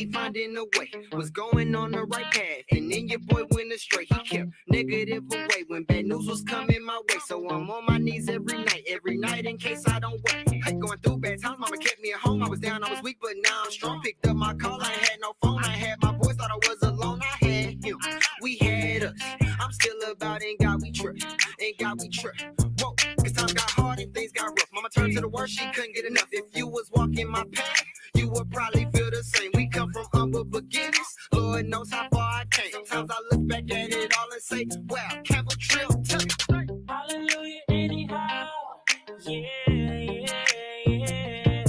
Steady finding a way, was going on the right path, and then your boy went astray. He kept negative away when bad news was coming my way. So I'm on my knees every night in case I don't wait. Hey, going through bad times, mama kept me at home. I was down, I was weak, but now I'm strong. Picked up my call, I had no phone. I had my boys, thought I was alone. I had him, we had us. I'm still about in God we trust, in God we trust. Whoa, cause times got hard and things got rough. Mama turned to the worst, she couldn't get enough. If you was walking my path, you would probably feel the same. We come from humble beginnings. Lord knows how far I came. Sometimes I look back at it all and say, wow, Campbell Trail took it. Hallelujah anyhow. Yeah, yeah, yeah.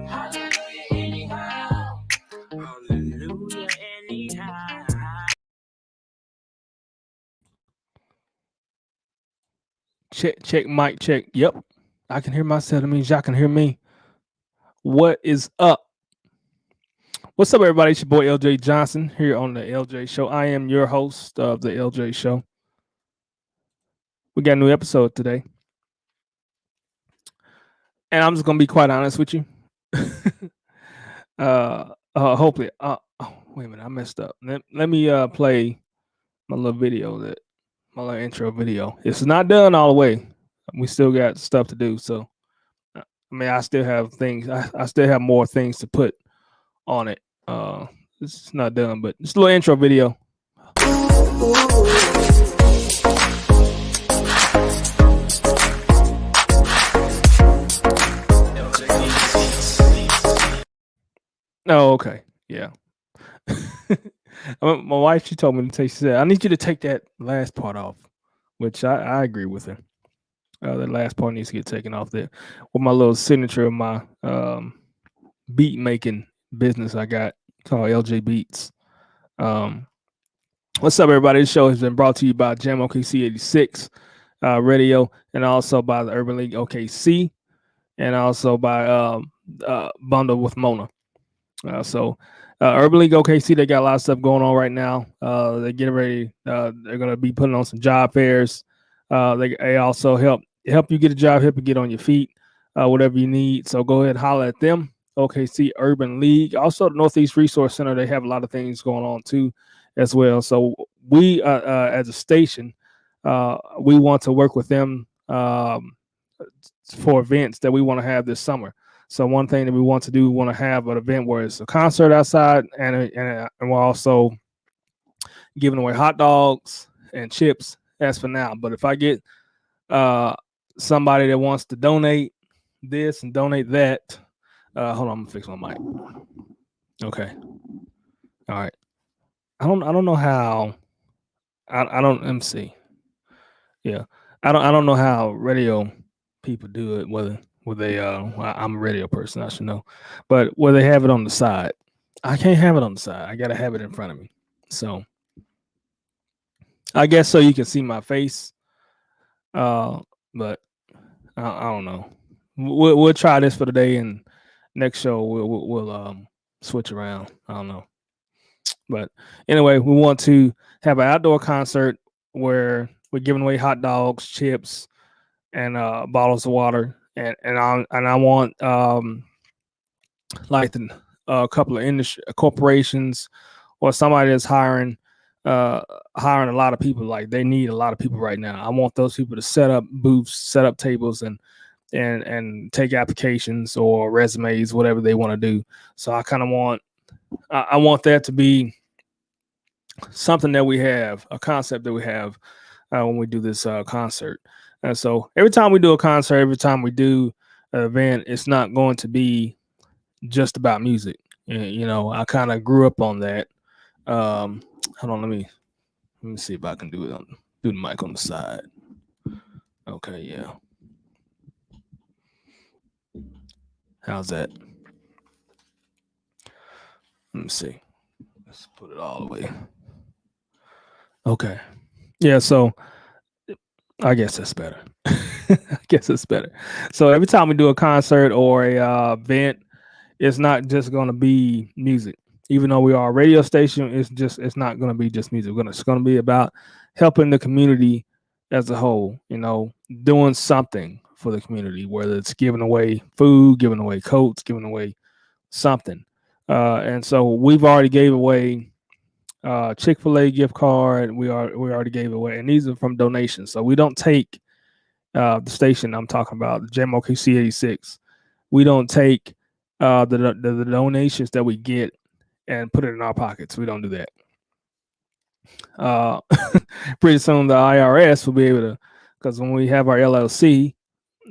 Hallelujah anyhow. Hallelujah anyhow. Check, mic check. Yep, I can hear myself. That means y'all can hear me. What is up? What's up, everybody? It's your boy LJ Johnson here on the LJ Show. I am your host of the LJ Show. We got a new episode today, and I'm just gonna be quite honest with you. Hopefully, wait a minute, I messed up. Let me play my little video my little intro video. It's not done all the way. We still got stuff to do. So, I mean, I still have things. I still have more things to put on it. It's not done, but it's a little intro video. Oh, okay. Yeah. My wife, she told me to take. She said, "I need you to take that last part off," which I agree with her. That last part needs to get taken off there. With my little signature of my beat making business I got called LJ Beats. What's up, everybody? This show has been brought to you by Jam OKC 86 Radio, and also by the Urban League OKC, and also by Bundle with Mona. Urban League OKC, they got a lot of stuff going on right now. They're getting ready. They're going to be putting on some job fairs. They also help you get a job, help you get on your feet, whatever you need. So go ahead and holler at them. OKC Urban League. Also, the Northeast Resource Center, they have a lot of things going on too as well. So we, as a station, we want to work with them for events that we want to have this summer. So one thing that we want to do, we want to have an event where it's a concert outside, and we're also giving away hot dogs and chips. That's for now. But if I get somebody that wants to donate this and donate that, hold on, I'm gonna fix my mic. Okay. All right. I don't know how. I don't. Let me see. Yeah. I don't know how radio people do it. Whether they I'm a radio person, I should know, but where they have it on the side, I can't have it on the side. I gotta have it in front of me. So I guess so you can see my face. But I don't know. We'll try this for today, and next show we'll switch around. I don't know. But anyway, we want to have an outdoor concert where we're giving away hot dogs, chips, and bottles of water. And I want like a couple of industry corporations or somebody that's hiring a lot of people. Like they need a lot of people right now. I want those people to set up booths, set up tables, and take applications or resumes, whatever they want to do. So I kind of want that to be something that we have, a concept that we have when we do this concert. And so every time we do a concert, every time we do an event, it's not going to be just about music. You know, I kind of grew up on that. Hold on, let me see if I can do the mic on the side. Okay, yeah. How's that? Let me see. Let's put it all the way. Okay. Yeah, so I guess that's better. I guess it's better. So every time we do a concert or a event, it's not just going to be music. Even though we are a radio station, it's not going to be just music. It's going to be about helping the community as a whole, you know, doing something for the community, whether it's giving away food, giving away coats, giving away something. And so we've already gave away Chick-fil-A gift card. We already gave away, and these are from donations. So we don't take the station I'm talking about, the JMOKC 86. We don't take the donations that we get and put it in our pockets. We don't do that. Pretty soon the IRS will be able to, because when we have our LLC,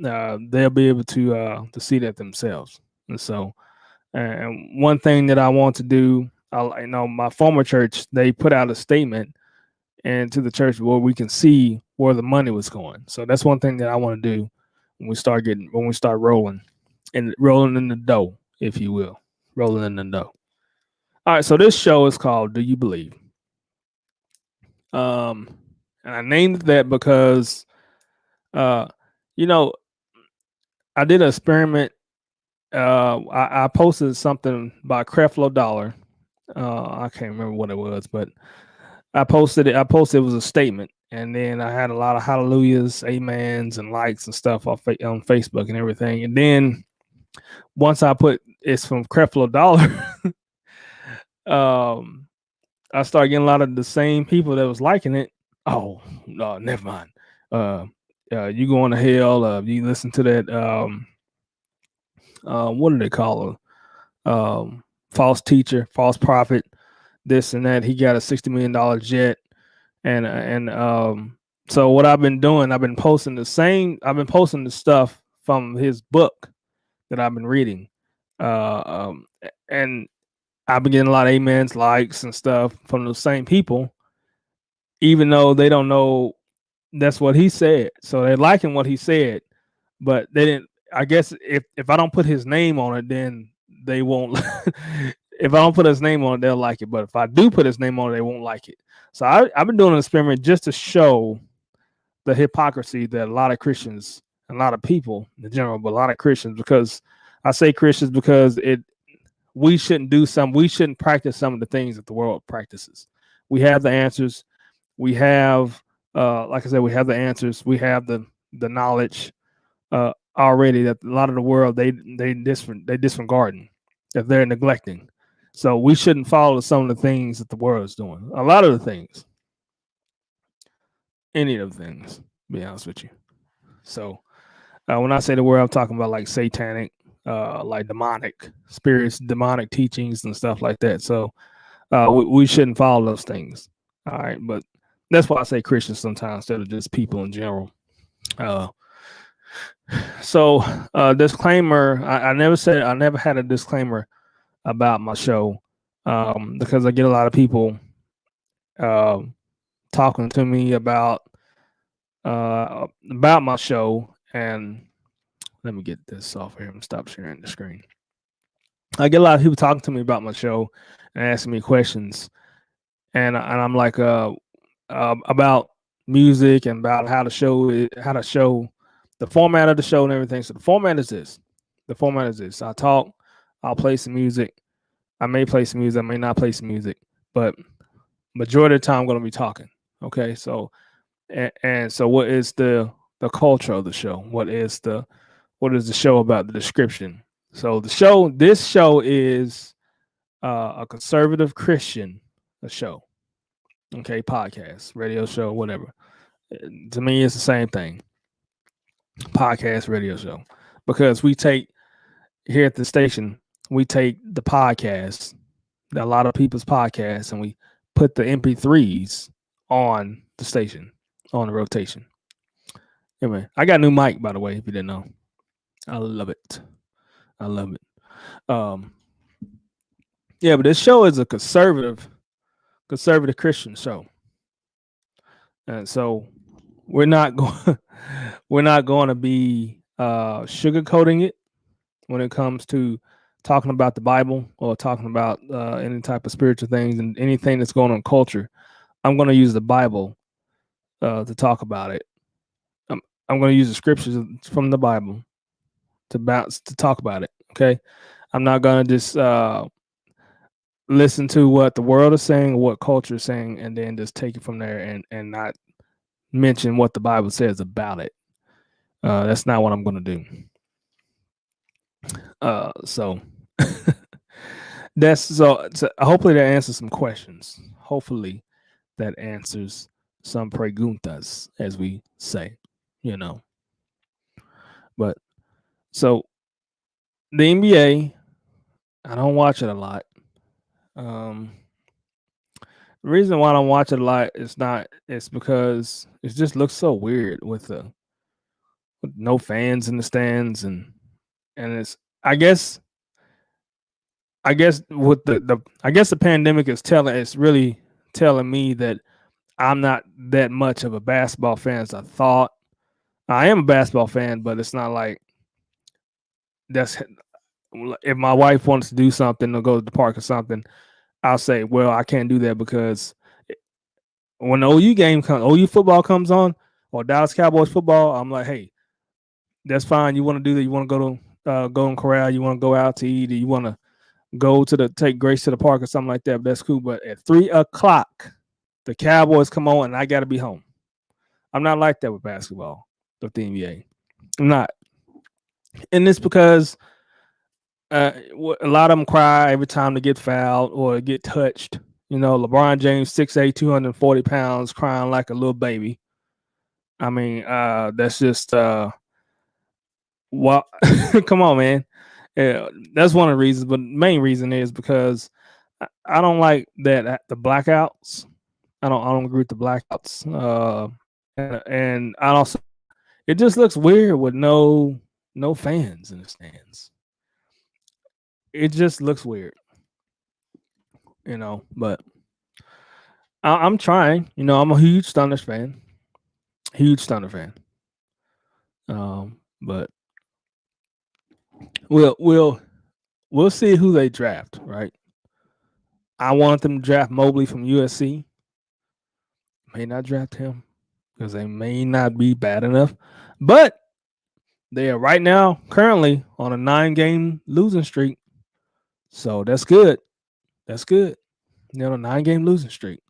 they'll be able to see that themselves. And so, and one thing that I want to do, I know my former church, they put out a statement and to the church where we can see where the money was going. So that's one thing that I want to do when we start rolling in the dough, if you will, rolling in the dough. All right, so this show is called "Do You Believe?" And I named that because, I did an experiment. I posted something by Creflo Dollar. I can't remember what it was, but I posted it. It was a statement, and then I had a lot of hallelujahs, amens, and likes and stuff on Facebook and everything. And then once I put it's from Creflo Dollar, I started getting a lot of the same people that was liking it. Oh no, never mind. You going to hell? You listen to that? What do they call her? False teacher, false prophet, this and that. He got a $60 million jet, and so what I've been doing, I've been posting the stuff from his book that I've been reading, and I've been getting a lot of amens, likes, and stuff from those same people, even though they don't know that's what he said. So they're liking what he said, but they didn't. I guess if I don't put his name on it, then they won't. If I don't put his name on it, they'll like it. But if I do put his name on it, they won't like it. So I've been doing an experiment just to show the hypocrisy that a lot of Christians, a lot of people in general, but a lot of Christians, because I say Christians because we shouldn't practice some of the things that the world practices. We have the answers. We have, like I said, we have the answers. We have the knowledge already that a lot of the world they disregarding, that they're neglecting. So we shouldn't follow some of the things that the world is doing. A lot of the things, any of the things, to be honest with you. So when I say the world, I'm talking about like satanic, like demonic spirits, demonic teachings and stuff like that. So we shouldn't follow those things. All right, but that's why I say Christians sometimes instead of just people in general. So disclaimer, I never had a disclaimer about my show, because I get a lot of people talking to me about my show. And let me get this off here and stop sharing the screen. I get a lot of people talking to me about my show and asking me questions, and I'm like about music and about how to show the format of the show and everything. So the format is this. I talk, I'll play some music. I may play some music, I may not play some music, but majority of the time I'm going to be talking. Okay, so and so what is the culture of the show? What is the show about? The description. So this show is a conservative Christian show. Okay, podcast, radio show, whatever. To me, it's the same thing. Podcast, radio show, because we take here at the station, we take the podcasts, a lot of people's podcasts, and we put the MP3s on the station, on the rotation. Anyway, I got a new mic, by the way, if you didn't know. I love it. Yeah, but this show is a conservative Christian show, and so we're not going to be sugarcoating it when it comes to talking about the Bible or talking about any type of spiritual things and anything that's going on in culture. I'm going to use the Bible to talk about it. I'm going to use the scriptures from the Bible to talk about it. Okay, I'm not going to just listen to what the world is saying or what culture is saying and then just take it from there and not mention what the Bible says about it. That's not what I'm going to do. So That's so hopefully that answers some questions. Hopefully that answers some preguntas, as we say, you know. But so the NBA, I don't watch it a lot. Um, the reason why I don't watch it a lot is not it's because it just looks so weird with no fans in the stands and it's I guess with the I guess the pandemic is telling it's really telling me that I'm not that much of a basketball fan as I thought. I am a basketball fan, but it's not like that's if my wife wants to do something or go to the park or something, I'll say, well, I can't do that because when the OU football comes on, or Dallas Cowboys football, I'm like, hey, that's fine. You want to do that? You want to go to Golden Corral? You want to go out to eat? Or you want to go to take Grace to the park or something like that? But that's cool. But at 3:00, the Cowboys come on, and I got to be home. I'm not like that with basketball, with the NBA. I'm not, and it's because a lot of them cry every time they get fouled or get touched. You know, LeBron James, 6'8", 240 pounds, crying like a little baby. I mean, that's just well, come on, man. Yeah, that's one of the reasons, but the main reason is because I don't like that the blackouts. I don't agree with the blackouts. And I also it just looks weird with no fans in the stands. It just looks weird, you know. But I'm trying. You know, I'm a huge Thunder fan. Huge Thunder fan. But we'll see who they draft. Right. I want them to draft Mobley from USC. May not draft him because they may not be bad enough, but they are right now currently on a 9-game losing streak. So that's good. That's good. They're on a 9-game losing streak,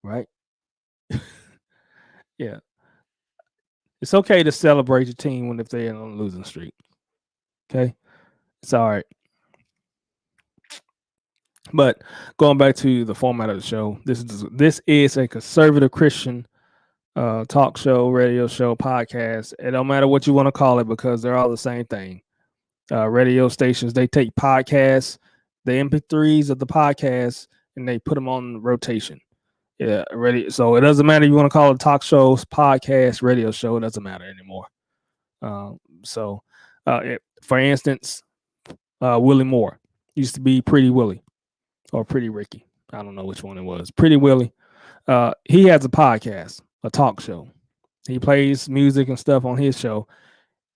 right? Yeah. It's okay to celebrate your team when if they're on a losing streak. Okay. It's all right. But going back to the format of the show, this is a conservative Christian talk show, radio show, podcast. It don't matter what you want to call it because they're all the same thing. Radio stations, they take podcasts, the MP3s of the podcasts, and they put them on rotation. Yeah, ready. So it doesn't matter if you want to call it talk shows, podcast, radio show. It doesn't matter anymore. For instance, Willie Moore used to be Pretty Willie or Pretty Ricky. I don't know which one it was. Pretty Willie. He has a podcast, a talk show. He plays music and stuff on his show.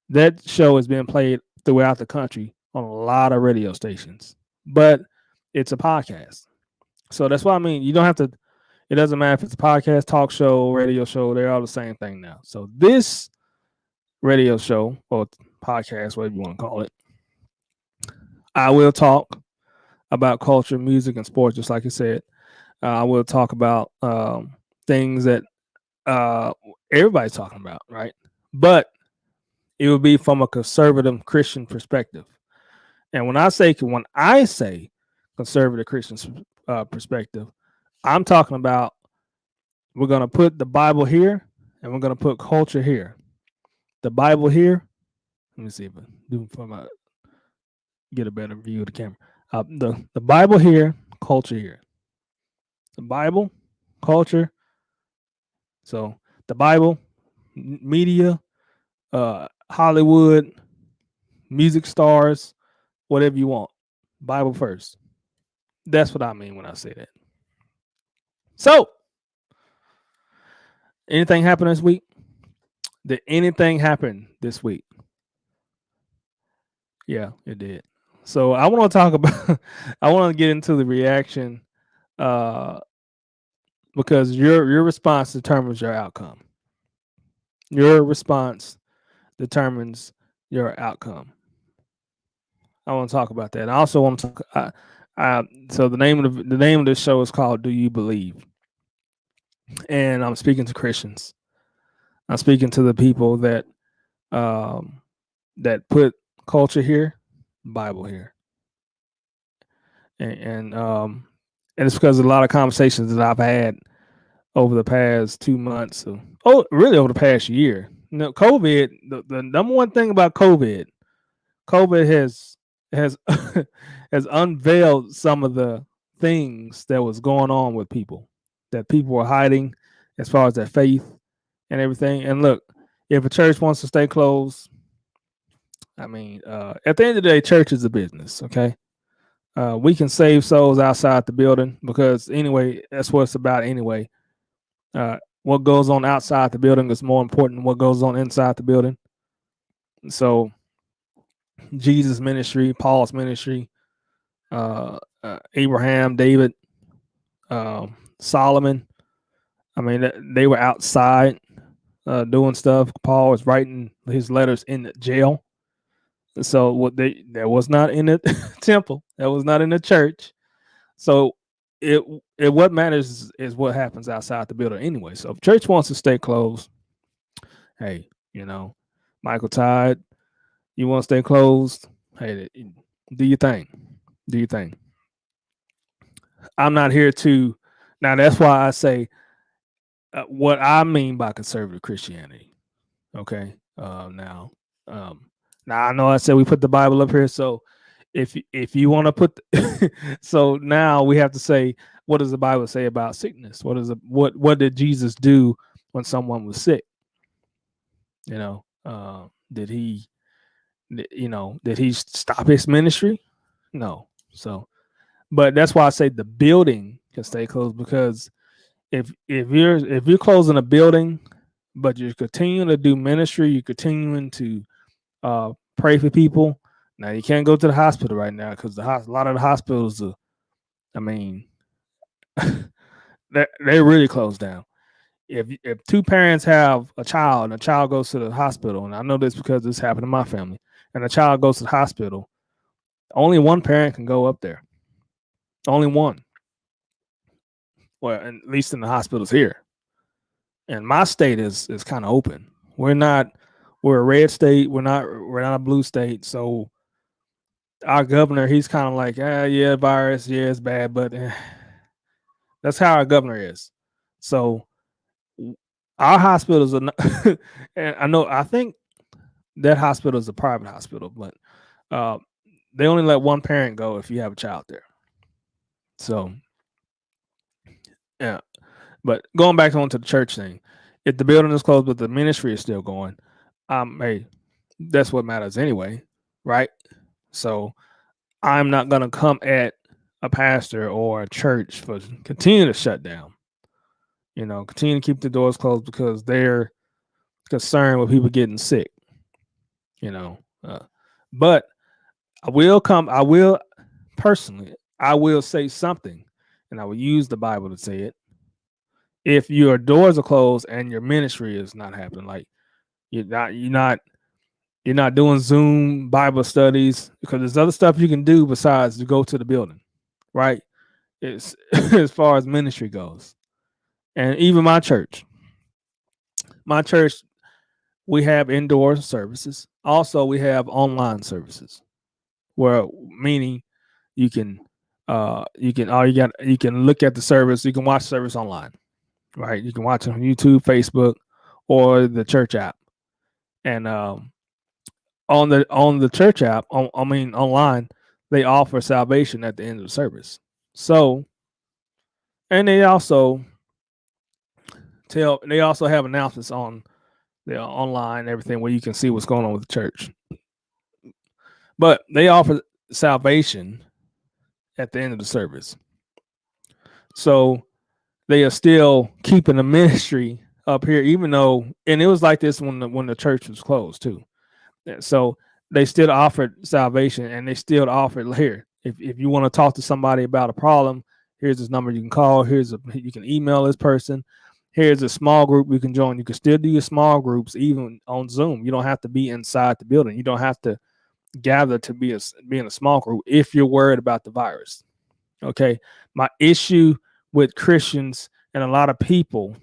That show has been played throughout the country on a lot of radio stations, but it's a podcast. So that's what I mean. You don't have to, it doesn't matter if it's a podcast, talk show, radio show, they're all the same thing now. So this radio show or podcast, whatever you want to call it, I will talk about culture, music, and sports, just like you said. I will talk about things that everybody's talking about, right? But it will be from a conservative Christian perspective. And when I say conservative Christian perspective, I'm talking about we're going to put the Bible here and we're going to put culture here. The Bible here. Let me see if I do get a better view of the camera. The Bible here, culture here. The Bible, culture. So the Bible, media, Hollywood, music stars, whatever you want. Bible first. That's what I mean when I say that. So, anything happen this week? Did anything happen this week? Yeah, it did. So I want to talk about. I want to get into the reaction, because your response determines your outcome. Your response determines your outcome. I want to talk about that. I also want to talk. So the name of this show is called "Do You Believe?" And I'm speaking to Christians. I'm speaking to the people that that put culture here, Bible here. And it's because of a lot of conversations that I've had over the past 2 months. Really over the past year. COVID. The number one thing about COVID has has unveiled some of the things that was going on with people, that people were hiding as far as their faith and everything. And look, if a church wants to stay closed, I mean, at the end of the day, church is a business. Okay, we can save souls outside the building because anyway, that's what it's about anyway. What goes on outside the building is more important than what goes on inside the building. So Jesus' ministry, Paul's ministry, Abraham, David, Solomon. I mean, they were outside doing stuff. Paul was writing his letters in the jail. So that was not in the temple. That was not in the church. So it what matters is what happens outside the building anyway. So if church wants to stay closed, hey, Michael Tide, you want to stay closed? Hey, do your thing. Do your thing. I'm not here to. Now that's why I say what I mean by conservative Christianity. Okay. Now I know I said we put the Bible up here, so if you want to put so now we have to say, what does the Bible say about sickness? What did Jesus do when someone was sick? Did he stop his ministry? No. So, but that's why I say the building can stay closed, because if you're closing a building, but you're continuing to do ministry, you're continuing to pray for people. Now you can't go to the hospital right now because a lot of the hospitals, they're really closed down. If two parents have a child and a child goes to the hospital, and I know this because this happened in my family, and the child goes to the hospital, only one parent can go up there. Only one. Well, at least in the hospitals here. And my state is kind of open. We're a red state. We're not a blue state. So our governor, he's kind of like, yeah, virus, yeah, it's bad, but that's how our governor is. So our hospitals are not, and I think that hospital is a private hospital, but they only let one parent go if you have a child there. So yeah, but going back onto the church thing, if the building is closed but the ministry is still going, hey, that's what matters anyway, right? So I'm not gonna come at a pastor or a church for continuing to shut down. Continue to keep the doors closed because they're concerned with people getting sick. But I will personally, I will say something, and I will use the Bible to say it. If your doors are closed and your ministry is not happening, like you're not doing Zoom Bible studies, because there's other stuff you can do besides to go to the building, right? It's as far as ministry goes. And even my church, we have indoor services. Also, we have online services, where meaning you can look at the service. You can watch service online, right? You can watch it on YouTube, Facebook, or the church app. And on the church app, online, they offer salvation at the end of the service. So, and they also have announcements on the online, everything, where you can see what's going on with the church. But they offer salvation at the end of the service. So they are still keeping the ministry up here, even though, and it was like this when the church was closed too. So they still offered salvation, and they still offered here. If you want to talk to somebody about a problem, here's this number you can call. You can email this person. Here's a small group you can join. You can still do your small groups even on Zoom. You don't have to be inside the building. You don't have to gather to be in a small group if you're worried about the virus. Okay. My issue with Christians and a lot of people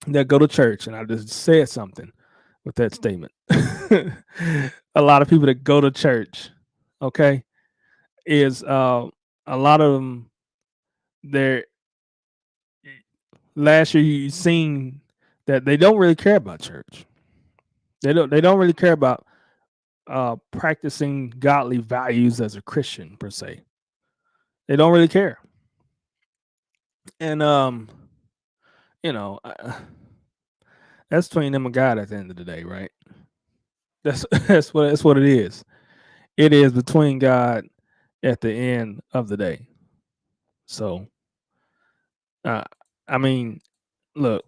that go to church, and I just said something with that statement. A lot of people that go to church, okay, is a a lot of them, they're last year you seen that they don't really care about church. They don't really care about practicing godly values as a Christian per se. They don't really care. And you know, that's between them and God at the end of the day, right? That's what it is. It is between God at the end of the day. So, I mean, look,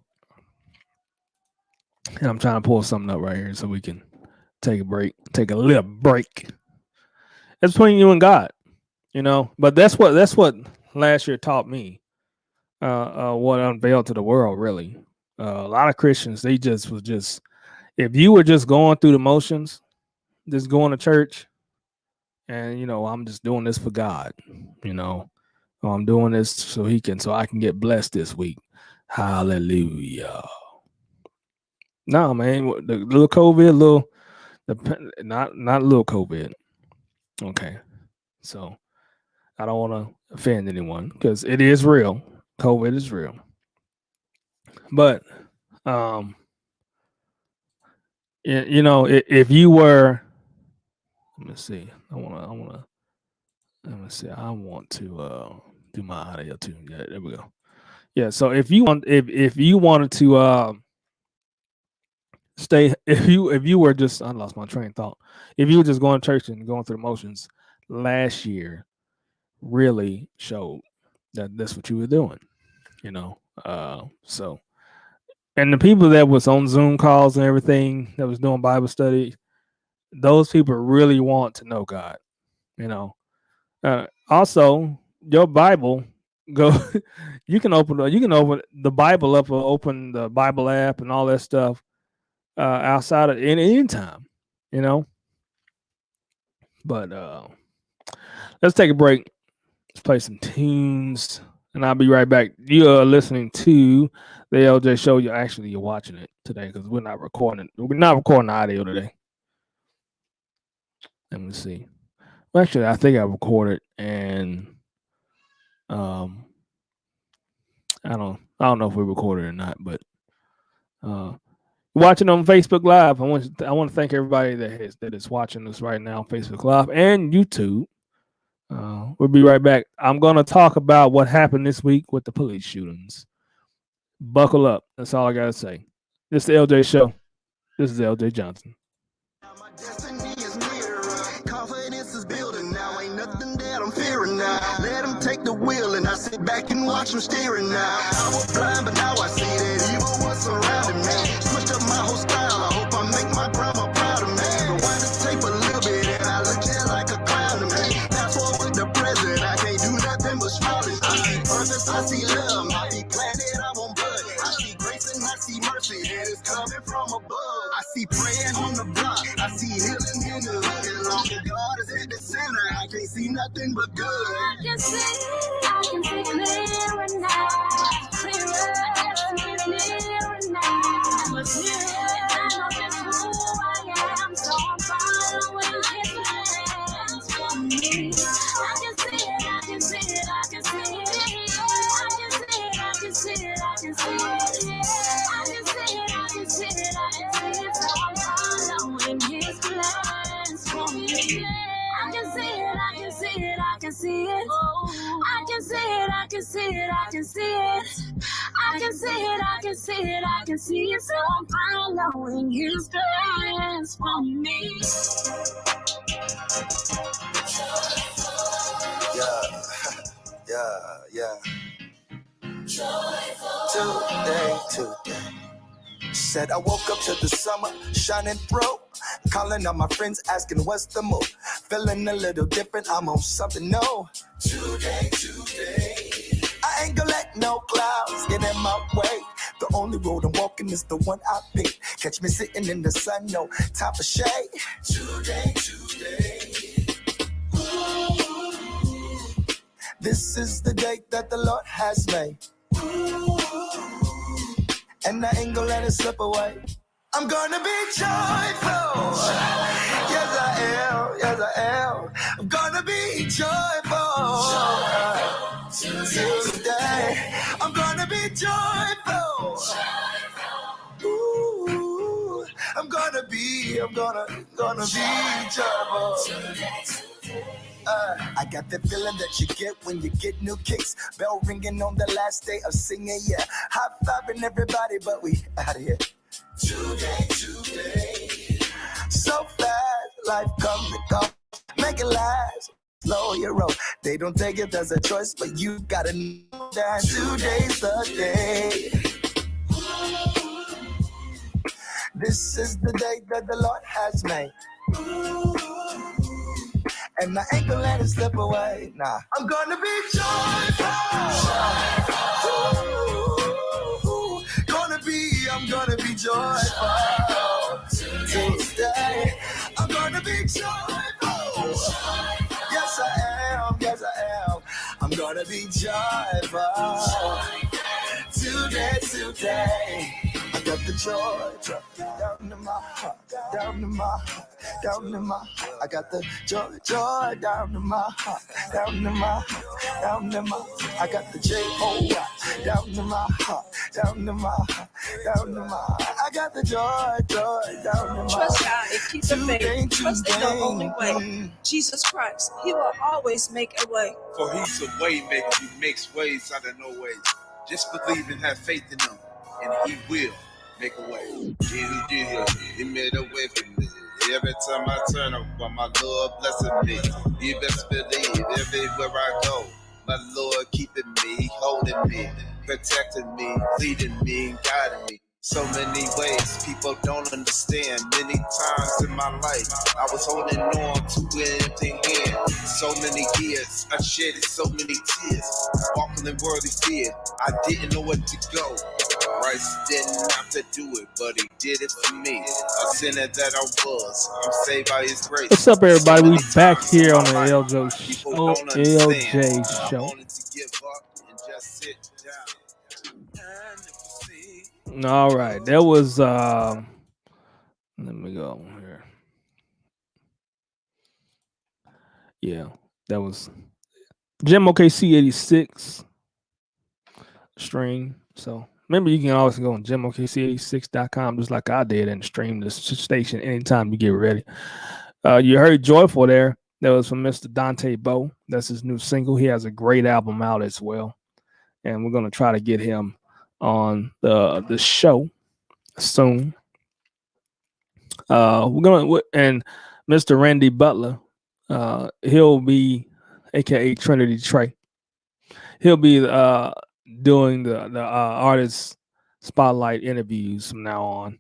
and I'm trying to pull something up right here so we can take a little break. It's between you and God, you know. But that's what last year taught me. What unveiled to the world, really. A lot of Christians, they was if you were just going through the motions, just going to church, and you know, I'm just doing this for God, you know, I'm doing this so I can get blessed this week. Hallelujah. No, man, the little COVID, not little COVID. Okay, so I don't want to offend anyone because it is real. COVID is real. But you know, if you were, let me see. I want to do my audio too. Yeah, there we go. Yeah, so if you wanted to stay, if you were just, I lost my train of thought. If you were just going to church and going through the motions, last year really showed that that's what you were doing, you know. So, and the people that was on Zoom calls and everything that was doing Bible study, those people really want to know God, you know. Also, your Bible you can open the Bible up or open the Bible app and all that stuff outside of any time, you know. But let's take a break. Let's play some tunes, and I'll be right back. You are listening to the LJ Show. You're watching it today because we're not recording the audio today. Let me see. Well, actually, I think I recorded, and I don't know if we recorded or not, but watching on Facebook Live. I want to thank everybody that is watching us right now on Facebook Live and YouTube. We'll be right back. I'm going to talk about what happened this week with the police shootings. Buckle up. That's all I got to say. This is the LJ Show. This is LJ Johnson. My destiny is near. Confidence is building now. Ain't nothing that I'm fearing now. Let them take the wheel and I sit back and watch them steering now. I was blind, but now I see that evil was surrounding me. Switched up my whole style. I hope I make my grandma proud of me. Rewind the tape a little bit and I look just like a clown to me. That's what with the present. I can't do nothing but smiling. I see purpose, I see love. I see planet, I won't budge. I see grace and I see mercy. And it's coming from above. I see praying on the block. I see healing in the hood. As long as God is at the center, I can't see nothing but good. I can see clearer now. Clearer now. But I know just who I am, so I'm following his plans for me. I can see it, I can see it, I can see it. I can see it, I can see it, I can see it. I can see it, I can see it, I can see it. So I'm following his plans for me. I can see it, I can see it, I can see it. I can see it, I can see it, I can see it. I can see it, I can see it, I can see it. So I'm following his plans for me. Yeah. Today. Said I woke up to the summer shining through. Calling all my friends asking what's the move. Feeling a little different, I'm on something new. Today. I ain't gonna let no clouds get in my way. The only road I'm walking is the one I pick. Catch me sitting in the sun, no time for shade. Today. This is the day that the Lord has made. And I ain't gonna let it slip away. I'm gonna be joyful. Yes, I am. I'm gonna be joyful. Today, I'm gonna be joyful. Ooh, I'm gonna be joyful. I got that feeling that you get when you get new kicks. Bell ringing on the last day of singing, yeah. High fiving everybody, but we out of here. Today. So fast, life comes and goes. Make it last. Slow your roll. They don't take it as a choice, but you gotta know that today's the day. This is the day that the Lord has made. And I ain't gonna let it slip away. Nah, I'm gonna be joyful. Ooh, I'm gonna be joyful. Today, I'm gonna be joyful. Yes, I am. I'm gonna be joyful. Today. I got the joy down in my heart, down in my heart, down in my heart. I got the joy down in my heart, down in my heart, down in my heart. I got the J-O-Y down in my heart, down in my heart, down in my heart. I got the joy down in my heart. Trust God and keep the faith. Trust in the only way. Jesus Christ, He will always make a way. For He's a way maker. He makes ways out of no ways. Just believe and have faith in Him, and He will make a way. Jesus, He made a way for me. Every time I turn around, my Lord blessing me. You best believe everywhere I go, my Lord keeping me, holding me, protecting me, leading me, and guiding me. So many ways people don't understand. Many times in my life, I was holding on to an empty hand. So many years, I shedded so many tears, walking in worldly fear. I didn't know where to go. Christ didn't have to do it, but He did it for me. A sinner that I was, I'm saved by His grace. What's up, everybody? We So back many here on the times in my LJ life, people don't understand. LJ I show. wanted to give up and just sit down. All right, there was let me go here. Yeah, that was Jim OKC 86 stream. So remember, you can always go on JimOKC86.com just like I did and stream this station anytime you get ready. You heard Joyful there. That was from Mr. Dante Bowe. That's his new single. He has a great album out as well, and we're gonna try to get him on the show soon. We're gonna and Mr. Randy Butler, he'll be, aka Trinity Trey. He'll be doing the artist spotlight interviews from now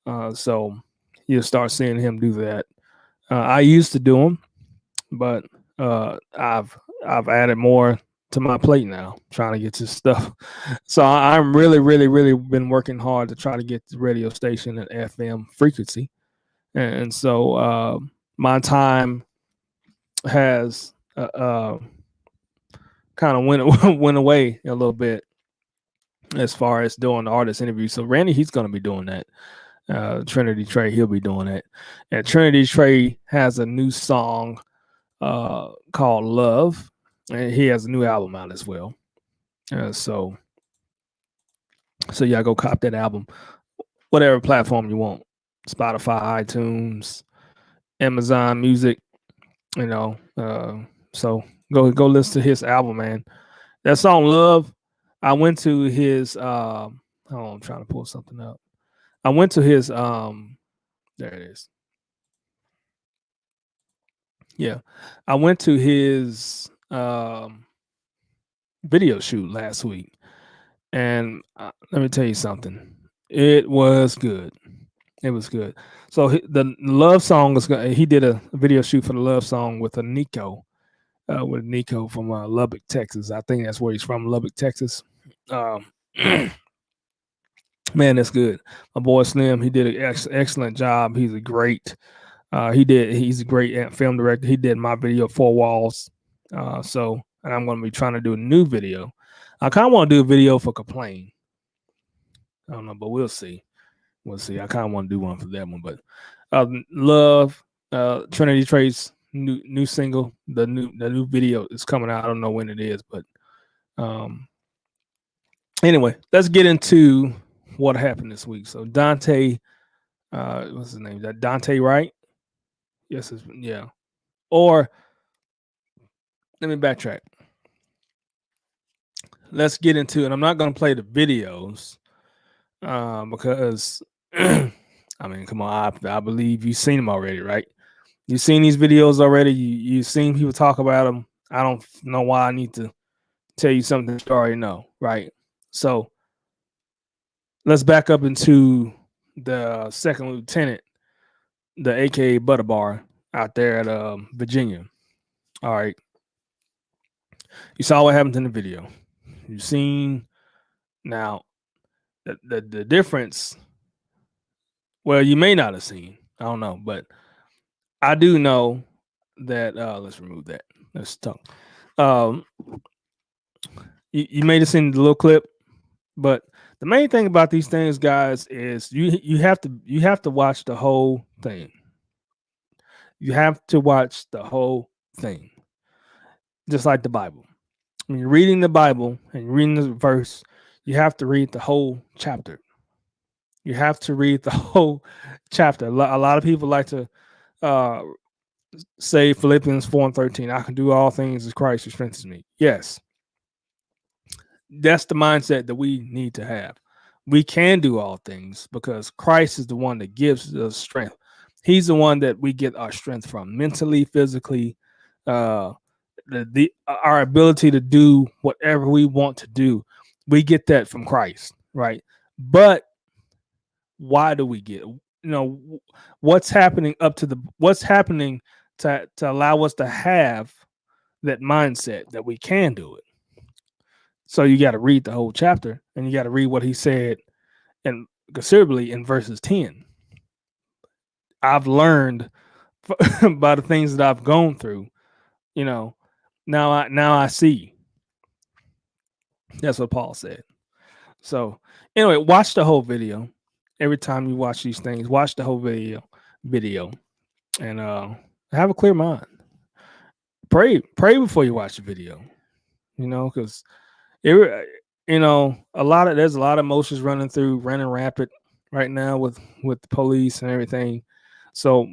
on. So you'll start seeing him do that. I used to do them, but I've added more to my plate now, trying to get this stuff. So I'm really been working hard to try to get the radio station at FM frequency. And so my time has kind of went away a little bit as far as doing the artist interview. So Randy, he's going to be doing that. Trinity Trey, he'll be doing it. And Trinity Trey has a new song called Love. And he has a new album out as well. So y'all go cop that album, whatever platform you want, Spotify, iTunes, Amazon Music, you know. So go listen to his album, man. That song Love, I went to his hold on, I'm trying to pull something up. I went to his there it is. Yeah. I went to his video shoot last week, and let me tell you something. It was good. So the love song is he did a video shoot for the love song with Nico from Lubbock, Texas. I think that's where he's from, Lubbock, Texas. Man, that's good. My boy Slim, he did an excellent job. He's a great film director. He did my video, Four Walls. And I'm going to be trying to do a new video. I kind of want to do a video for Complain. I don't know, but we'll see. I kind of want to do one for that one. But Love, Trinity Trey's new single, the new video is coming out. I don't know when it is, but Anyway, let's get into what happened this week. So Dante, what's his name? That Dante Wright? Yes, yeah. Or let me backtrack. Let's get into it. I'm not going to play the videos because I mean, come on, I believe you've seen them already, right? You've seen these videos already. You've seen people talk about them. I don't know why I need to tell you something you already know, right? So let's back up into the second lieutenant, the AKA Butter Bar out there at Virginia. All right. You saw what happened in the video. You've seen now the difference. Well, you may not have seen. I don't know, but I do know that let's remove that. Let's talk. You may have seen the little clip, but the main thing about these things, guys, is you have to watch the whole thing. You have to watch the whole thing. Just like the Bible. When you're reading the Bible and you're reading the verse, you have to read the whole chapter. You have to read the whole chapter. A lot of people like to say Philippians 4:13, I can do all things as Christ who strengthens me. Yes. That's the mindset that we need to have. We can do all things because Christ is the one that gives us strength. He's the one that we get our strength from, mentally, physically, our ability to do whatever we want to do. We get that from Christ, right? But why do we get, what's happening to allow us to have that mindset that we can do it? So you got to read the whole chapter and you got to read what he said and considerably in verses 10. I've learned by the things that I've gone through, now I see. That's what Paul said. So anyway, watch the whole video. Every time you watch these things, watch the whole video and have a clear mind. Pray before you watch the video, because there's a lot of emotions running rapid right now with the police and everything. So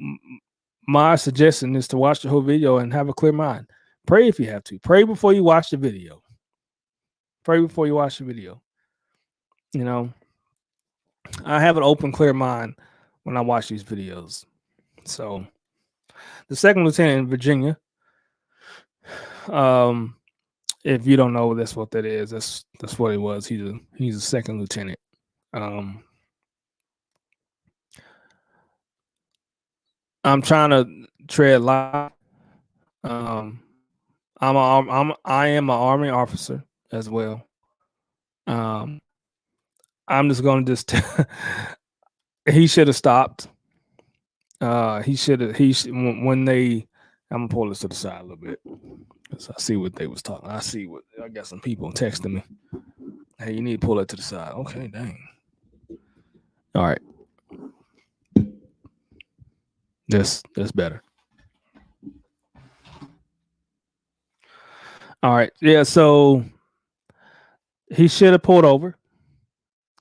my suggestion is to watch the whole video and have a clear mind. Pray if you have to. Pray before you watch the video. I have an open, clear mind when I watch these videos. So the second lieutenant in Virginia, if you don't know, that's what that is. That's what he was. He's a second lieutenant. I'm trying to tread light. I am an Army officer as well. I'm just going to he should have stopped. He should when they, I'm gonna pull this to the side a little bit. So I see what they was talking. I got some people texting me. Hey, you need to pull it to the side. Okay, dang. All right. That's better. All right. Yeah, so he should have pulled over.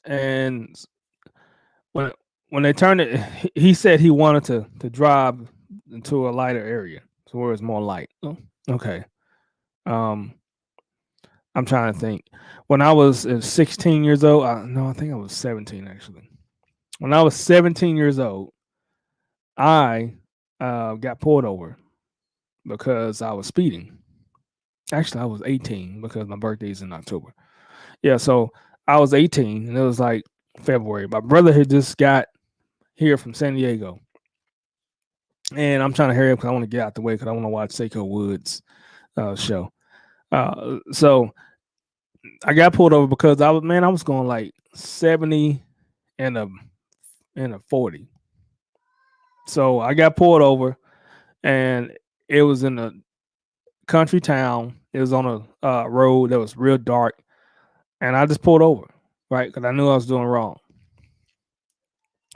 And when they turned it, he said he wanted to drive into a lighter area, so where it's more light. Oh, okay. I'm trying to think. When I was 16 years old, I think I was 17 actually. When I was 17 years old, I got pulled over because I was speeding. Actually, I was 18 because my birthday's in October. Yeah, so I was 18 and it was like February. My brother had just got here from San Diego. And I'm trying to hurry up because I want to get out the way because I want to watch Seiko Woods' show. So I got pulled over because I was going like 70 and a 40. So I got pulled over and it was in a country town. It was on a road that was real dark. And I just pulled over, right? Because I knew I was doing wrong.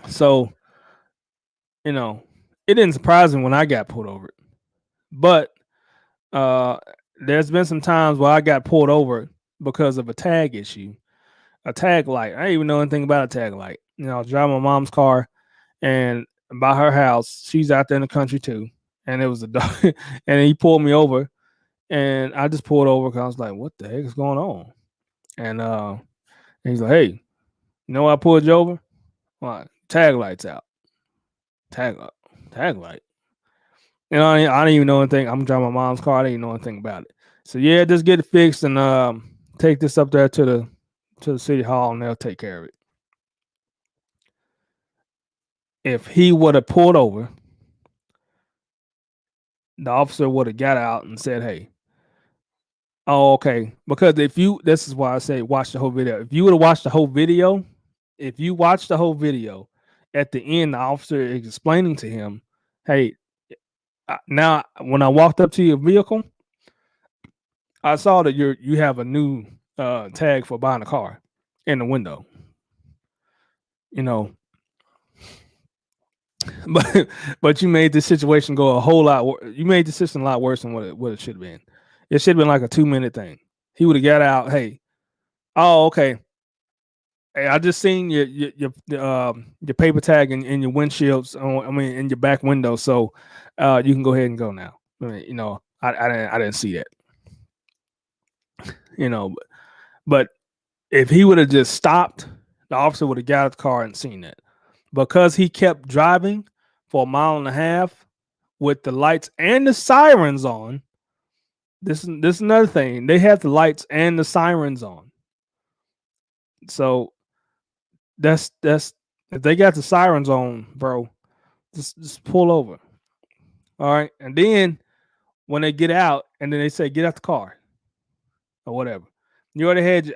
So, it didn't surprise me when I got pulled over. But there's been some times where I got pulled over because of a tag issue, a tag light. I didn't even know anything about a tag light. You know, I was driving my mom's car, and by her house, she's out there in the country too, and it was a dog, and he pulled me over, and I just pulled over because I was like, "What the heck is going on?" And he's like, "Hey, you know why I pulled you over? Why? Tag light's out. Tag light. You know, I didn't even know anything. I'm driving my mom's car. I didn't even know anything about it. So yeah, just get it fixed and take this up there to the city hall, and they'll take care of it." If he would have pulled over, the officer would have got out and said, "Hey, oh, okay." Because this is why I say watch the whole video. If you would have watched the whole video, at the end, the officer is explaining to him, "Hey, now when I walked up to your vehicle, I saw that you have a new tag for buying a car in the window. You know, but you made this situation go a whole lot. You made the system a lot worse than what it should have been. It should have been like a 2-minute thing. He would have got out. Hey, oh, okay. Hey, I just seen your paper tag in your windshields. In your back window. So you can go ahead and go now. I mean, you know, I didn't see that. You know, but if he would have just stopped, the officer would have got out the car and seen that. Because he kept driving for 1.5 miles with the lights and the sirens on. This is another thing. They had the lights and the sirens on. So that's if they got the sirens on, bro, just pull over. All right. And then when they get out, and then they say, "Get out the car," or whatever. You already had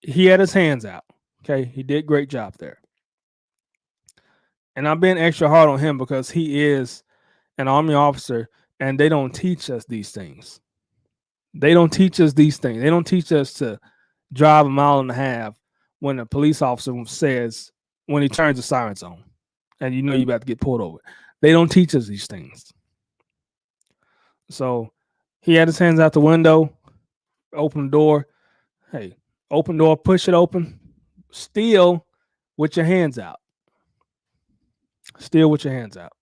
he had his hands out. Okay. He did a great job there. And I'm being extra hard on him because he is an Army officer, and they don't teach us these things. They don't teach us these things. They don't teach us to drive 1.5 miles when a police officer says, when he turns the sirens on, and you know you're about to get pulled over. They don't teach us these things. So he had his hands out the window, open the door. Hey, open door, push it open. Still with your hands out. Still with your hands out.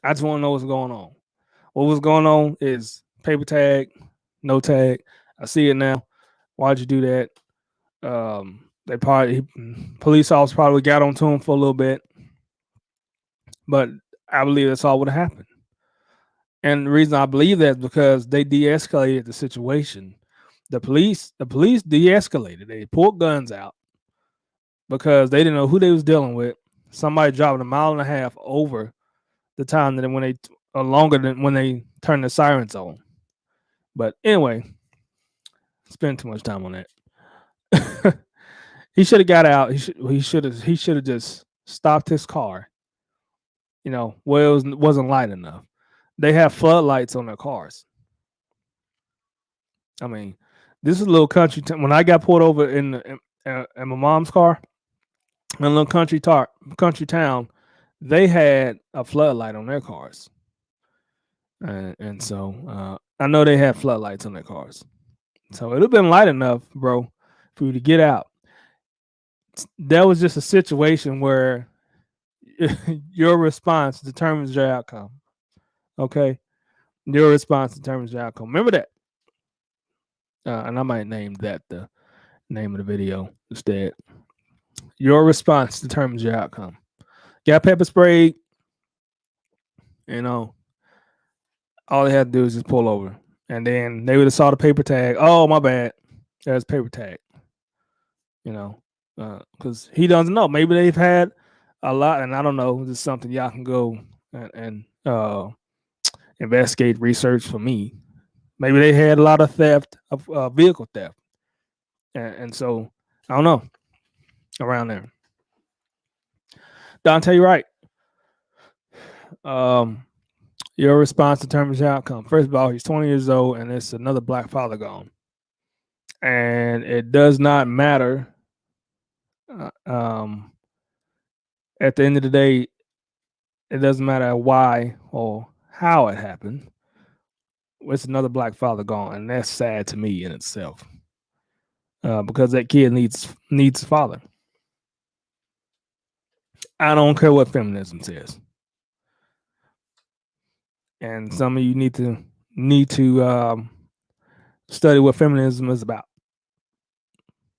I just want to know what's going on. What was going on is paper tag, no tag. I see it now. Why'd you do that? Police officers probably got onto him for a little bit, but I believe that's all would have happened. And the reason I believe that is because they de-escalated the situation. The police de-escalated. They pulled guns out because they didn't know who they was dealing with. Somebody driving 1.5 miles over the time that longer than when they turn the sirens on. But anyway, spend too much time on that. He should have got out. He should have just stopped his car. You know, well, it wasn't light enough. They have floodlights on their cars. I mean, this is a little country. When I got pulled over in my mom's car, in a little country town, they had a floodlight on their cars. And so I know they had floodlights on their cars. So it would have been light enough, bro, for you to get out. That was just a situation where your response determines your outcome. Okay? Your response determines your outcome. Remember that. And I might name that the name of the video instead. Your response determines your outcome. Got pepper sprayed, you know, all they had to do is just pull over. And then they would have saw the paper tag. Oh, my bad. There's paper tag. You know, because he doesn't know. Maybe they've had a lot, and I don't know. This is something y'all can go and investigate, research for me. Maybe they had a lot of theft, of vehicle theft. And so, I don't know, around there. Dante, you're right. Your response determines your outcome. First of all, he's 20 years old, and it's another black father gone. And it does not matter. At the end of the day, it doesn't matter why or how it happened. It's another black father gone, and that's sad to me in itself. because that kid needs a father. I don't care what feminism says, and some of you need to study what feminism is about,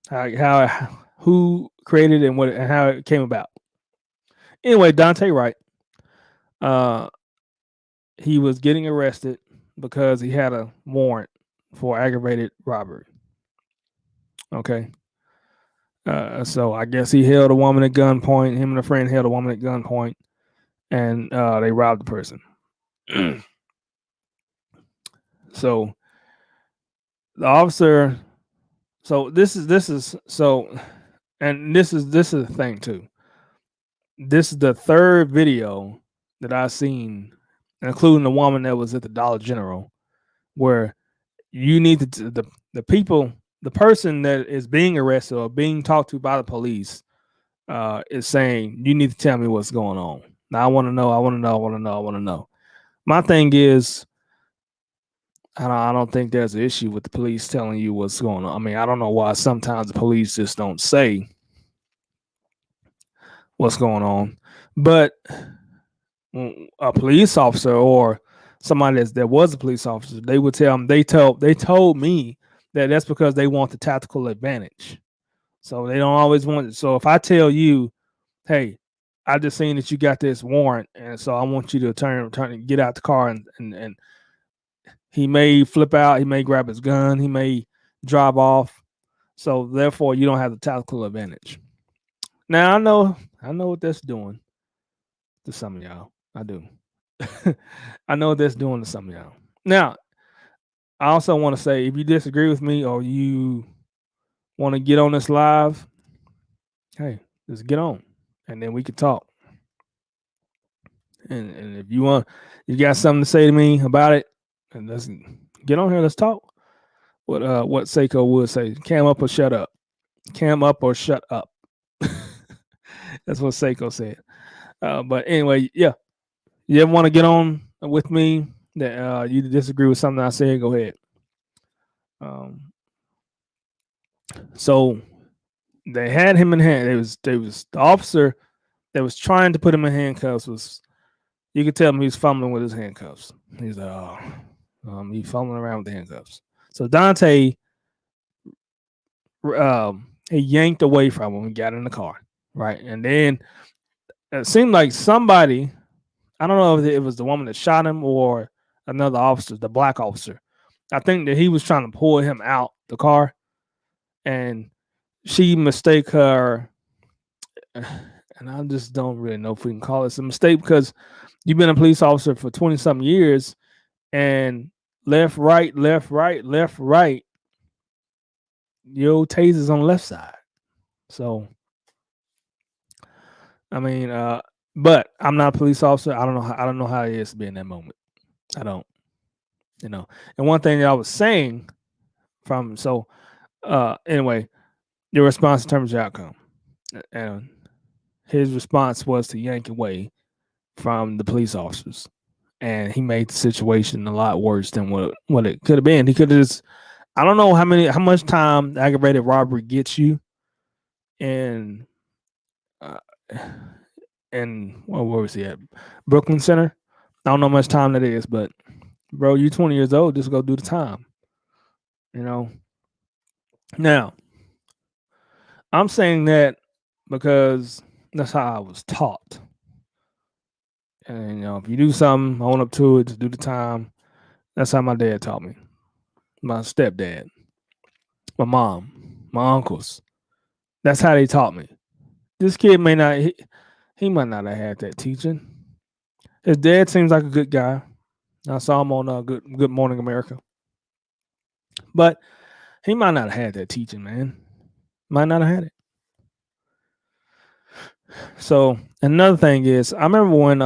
how who created it and how it came about. Anyway, Dante Wright, he was getting arrested because he had a warrant for aggravated robbery. Okay. So I guess he held a woman at gunpoint. Him and a friend held a woman at gunpoint, and they robbed the person. So the officer. So this is and this is the thing too. This is the third video that I've seen, including the woman that was at the Dollar General, where you need to the people. The person that is being arrested or being talked to by the police is saying, you need to tell me what's going on. Now, I want to know. My thing is, I don't think there's an issue with the police telling you what's going on. I mean, I don't know why sometimes the police just don't say what's going on. But a police officer or somebody that was a police officer, they would tell them, they told me that's because they want the tactical advantage. So they don't always want it. So if I tell you, hey, I just seen that you got this warrant, and so I want you to turn and get out the car, and he may flip out, he may grab his gun, he may drive off. So therefore, you don't have the tactical advantage. Now I know what that's doing to some of y'all. I do. I know what that's doing to some of y'all. Now, I also want to say, if you disagree with me or you want to get on this live, hey, just get on, and then we can talk. And if you got something to say to me about it, and let's get on here. Let's talk. What Seiko would say: cam up or shut up. Cam up or shut up. That's what Seiko said. But anyway, yeah. You ever want to get on with me that you disagree with something I said? Go ahead. So they had him in hand. It was the officer that was trying to put him in handcuffs. You could tell him he was fumbling with his handcuffs. He's like, he's fumbling around with the handcuffs. So Dante, he yanked away from him and got in the car, right? And then it seemed like somebody, I don't know if it was the woman that shot him or another officer, the black officer. I think that he was trying to pull him out the car, and she mistake her. And I just don't really know if we can call this a mistake, because you've been a police officer for 20-something years, and left, right, your taser's on the left side. So, I mean, but I'm not a police officer. I don't know how it is to be in that moment. I don't, And one thing that I was saying anyway, your response determines your outcome. And his response was to yank away from the police officers, and he made the situation a lot worse than what it could have been. He could have just, I don't know how much time aggravated robbery gets you, and where was he at? Brooklyn Center. I don't know how much time that is, but bro, you 20 years old, just go do the time. Now, I'm saying that because that's how I was taught. And if you do something, own up to it, just do the time. That's how my dad taught me. My stepdad, my mom, my uncles. That's how they taught me. This kid may not, he might not have had that teaching. His dad seems like a good guy. I saw him on Good Morning America. But he might not have had that teaching, man. Might not have had it. So another thing is, I remember when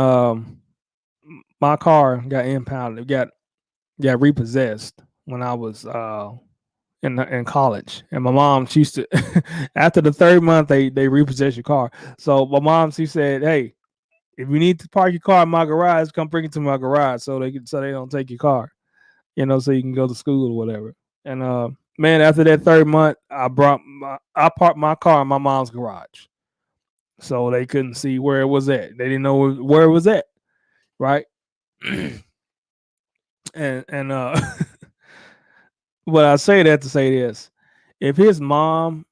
my car got impounded, got repossessed when I was in college, and my mom, she used to after the third month they repossess your car. So my mom, she said, hey, if you need to park your car in my garage, come bring it to my garage so they don't take your car, so you can go to school or whatever. And Man, after that third month, I parked my car in my mom's garage, so they couldn't see where it was at. They didn't know where it was at, right? and but I say that to say this: if his mom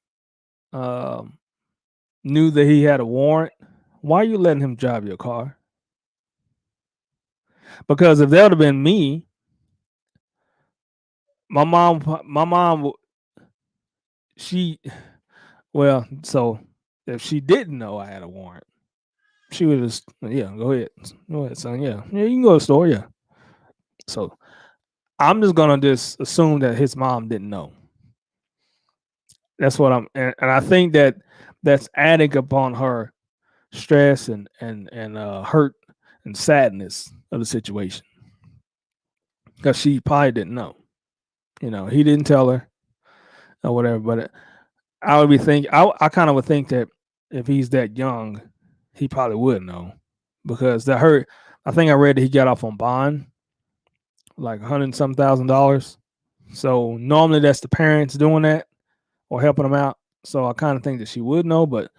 knew that he had a warrant, why are you letting him drive your car? Because if that would have been me, my mom, she, well, so if she didn't know I had a warrant, she would just, yeah, go ahead, son, yeah, you can go to the store, yeah. So I'm just gonna just assume that his mom didn't know. That's what and I think that that's adding upon her stress and hurt and sadness of the situation, because she probably didn't know. He didn't tell her or whatever. But I would be thinking, I kind of would think that if he's that young, he probably would know, because that hurt. I think I read that he got off on bond, like $100,000. So normally that's the parents doing that or helping them out. So I kind of think that she would know, but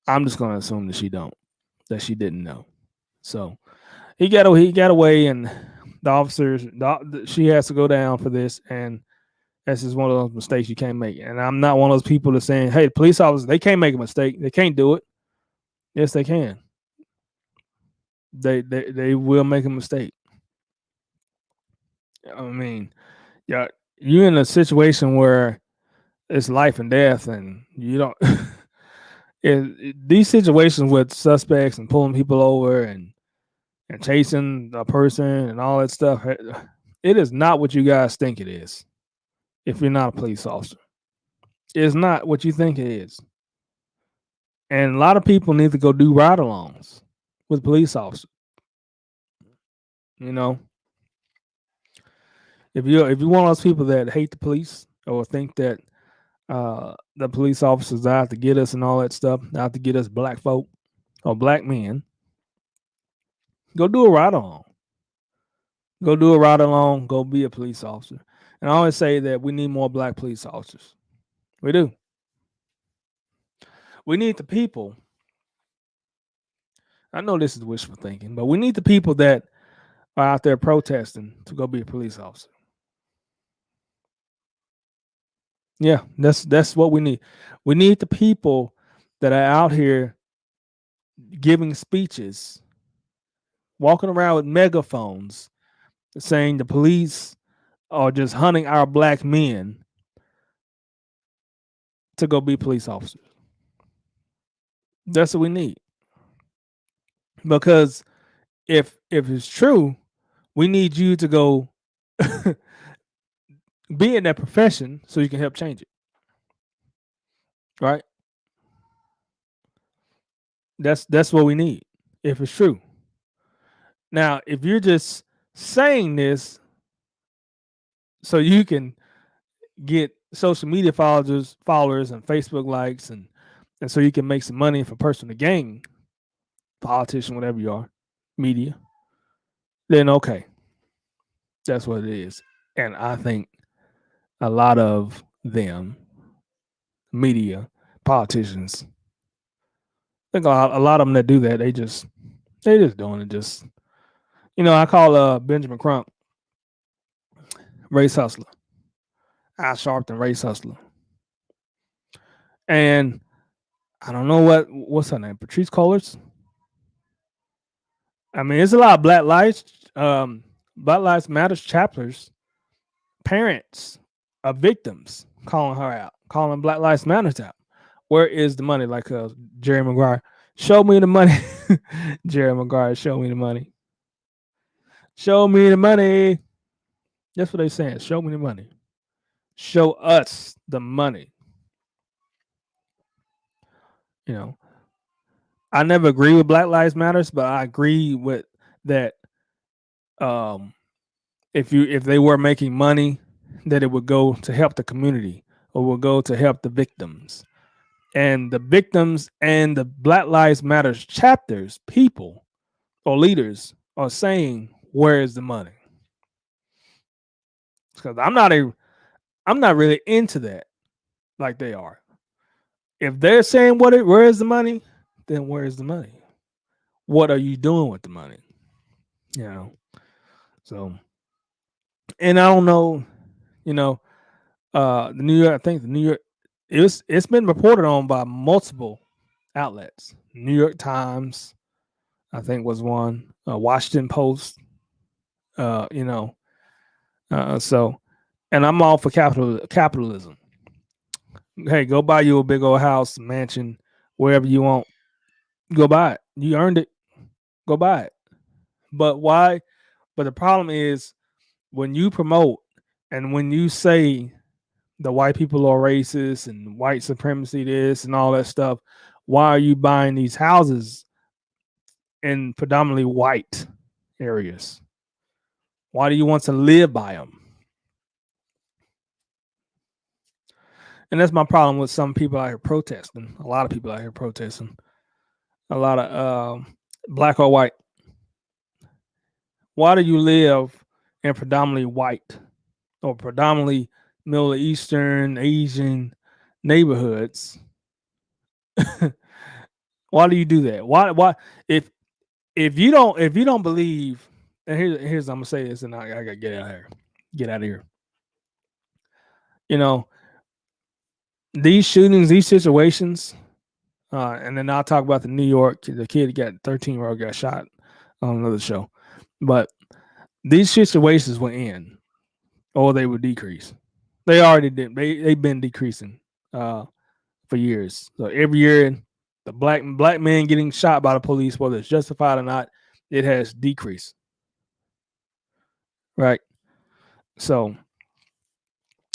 I'm just going to assume that she didn't know. So he got away, and the officers, she has to go down for this, and that's just one of those mistakes you can't make. And I'm not one of those people that's saying, hey, the police officers, they can't make a mistake. They can't do it. Yes, they can. They will make a mistake. I mean, yeah, you're in a situation where it's life and death, and you don't. These situations with suspects and pulling people over and chasing a person and all that stuff, it is not what you guys think it is. If you're not a police officer, it's not what you think it is. And a lot of people need to go do ride-alongs with police officers. If you're one of those people that hate the police or think that the police officers are out to get us and all that stuff, out to get us black folk or black men, go do a ride-along. Go do a ride-along. Go be a police officer. And I always say that we need more black police officers. We do. We need the people. I know this is wishful thinking, but we need the people that are out there protesting to go be a police officer. Yeah, that's what we need. We need the people that are out here giving speeches, walking around with megaphones, saying the police are just hunting our black men to go be police officers. That's what we need. Because if it's true, we need you to go be in that profession so you can help change it. Right? That's what we need, if it's true. Now, if you're just saying this so you can get social media followers and Facebook likes and so you can make some money for personal gain, politician, whatever you are, media, then okay. That's what it is. And I think a lot of them, media, politicians, I think a lot of them that do that, they just doing it just, I call Benjamin Crump race hustler. Al Sharpton race hustler. And I don't know what's her name, Patrice Cullors. I mean, it's a lot of Black Lives Matter chapters, parents of victims calling her out, calling Black Lives Matter out. Where is the money? Like Jerry Maguire, show me the money. Jerry Maguire, show me the money. Show me the money. That's what they're saying. Show me the money. Show us the money. I never agree with Black Lives Matters, but I agree with that. If they were making money, that it would go to help the community or would go to help the victims. And the victims and the Black Lives Matters chapters, people or leaders are saying, where is the money? Because I'm not really into that like they are. If they're saying where is the money, then where is the money? What are you doing with the money? You know. So, and I don't know, you know, the New York. I think the New York. It's been reported on by multiple outlets. New York Times, I think, was one. Washington Post. You know. So, and I'm all for capitalism. Hey, go buy you a big old house, mansion, wherever you want. Go buy it. You earned it. Go buy it. But why? But the problem is when you promote and when you say the white people are racist and white supremacy this and all that stuff, why are you buying these houses in predominantly white areas? Why do you want to live by them? And that's my problem with some people out here protesting. A lot of people out here protesting. A lot of black or white. Why do you live in predominantly white or predominantly Middle Eastern, Asian neighborhoods? Why do you do that? Why if you don't believe, and here's I'm gonna say this and I gotta get out of here. Get out of here. You know, these shootings, these situations, and then I'll talk about the New York, the kid got 13-year-old got shot on another show. But these situations will end or they will decrease. They already did. They've been decreasing for years. So every year the black man getting shot by the police, whether it's justified or not, it has decreased. Right. So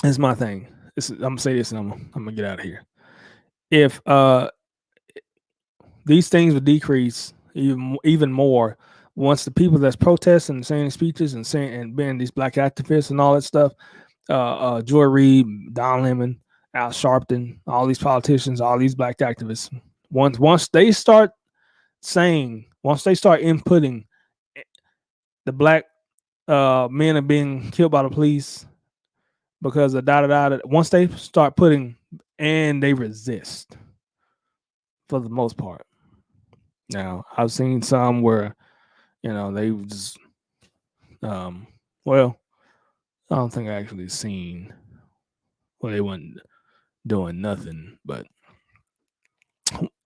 it's my thing. I'm gonna say this and I'm gonna get out of here. If these things would decrease even more once the people that's protesting and saying speeches and saying and being these black activists and all that stuff, Joy Reid, Don Lemon, Al Sharpton, all these politicians, all these black activists, once they start inputting the black men are being killed by the police because of once they start putting and they resist for the most part. Now I've seen some where, you know, they just well, I don't think I actually seen where they weren't doing nothing. But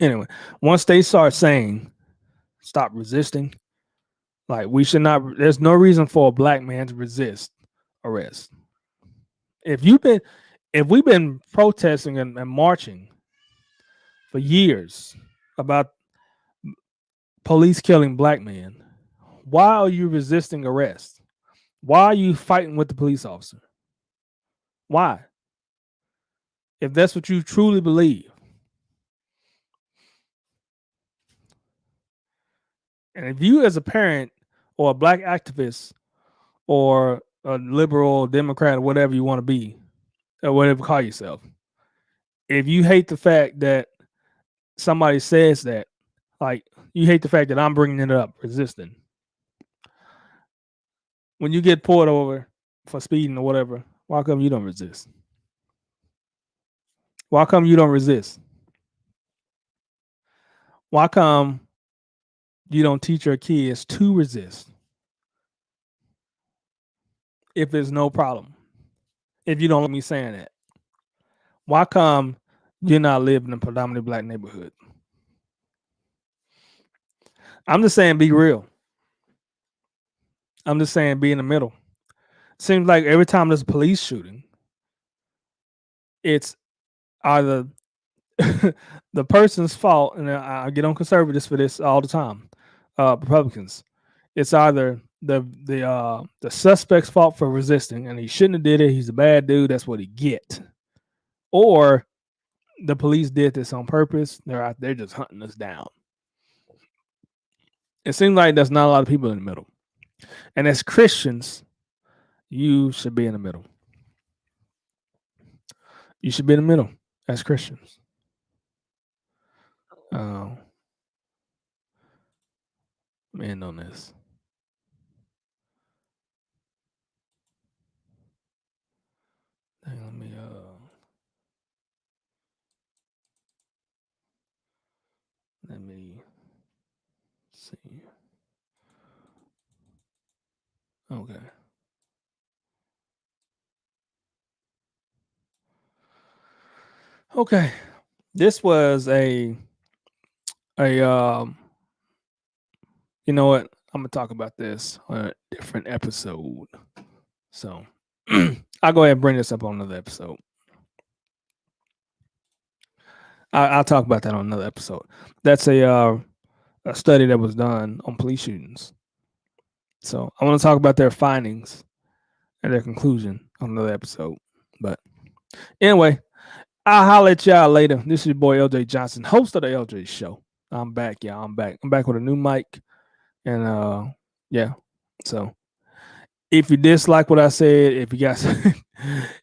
anyway, once they start saying stop resisting, like we should not, there's no reason for a black man to resist arrest. If we've been protesting and marching for years about police killing black men, why are you resisting arrest? Why are you fighting with the police officer? Why? If that's what you truly believe. And if you as a parent or a black activist or a liberal, Democrat, or whatever you want to be, or whatever you call yourself, if you hate the fact that somebody says that, like you hate the fact that I'm bringing it up, resisting. When you get pulled over for speeding or whatever, why come you don't resist? Why come you don't resist? Why come you don't teach your kids to resist if there's no problem? If you don't like me saying that, why come you're not living in a predominantly black neighborhood? I'm just saying be real. I'm just saying be in the middle. Seems like every time there's a police shooting, it's either the person's fault, and I get on conservatives for this all the time, Republicans. It's either the suspect's fault for resisting, and he shouldn't have did it. He's a bad dude. That's what he get. Or the police did this on purpose. They're out there just hunting us down. It seems like there's not a lot of people in the middle. And as Christians, you should be in the middle. You should be in the middle as Christians. Man, on this. Let me see. Okay. Okay. This was you know what? I'm gonna talk about this on a different episode. So I'll go ahead and bring this up on another episode. I'll talk about that on another episode. That's a study that was done on police shootings. So I want to talk about their findings and their conclusion on another episode. But anyway, I'll holler at y'all later. This is your boy LJ Johnson, host of the LJ Show. I'm back, y'all. I'm back with a new mic. And yeah. So if you dislike what I said,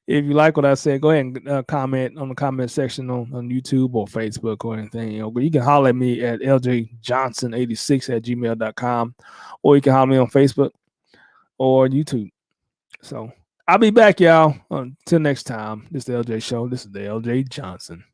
if you like what I said, go ahead and comment on the comment section on YouTube or Facebook or anything. But you can holler at me at ljjohnson86@gmail.com, or you can holler at me on Facebook or YouTube. So I'll be back, y'all. Until next time, this is the LJ Show. This is the LJ Johnson.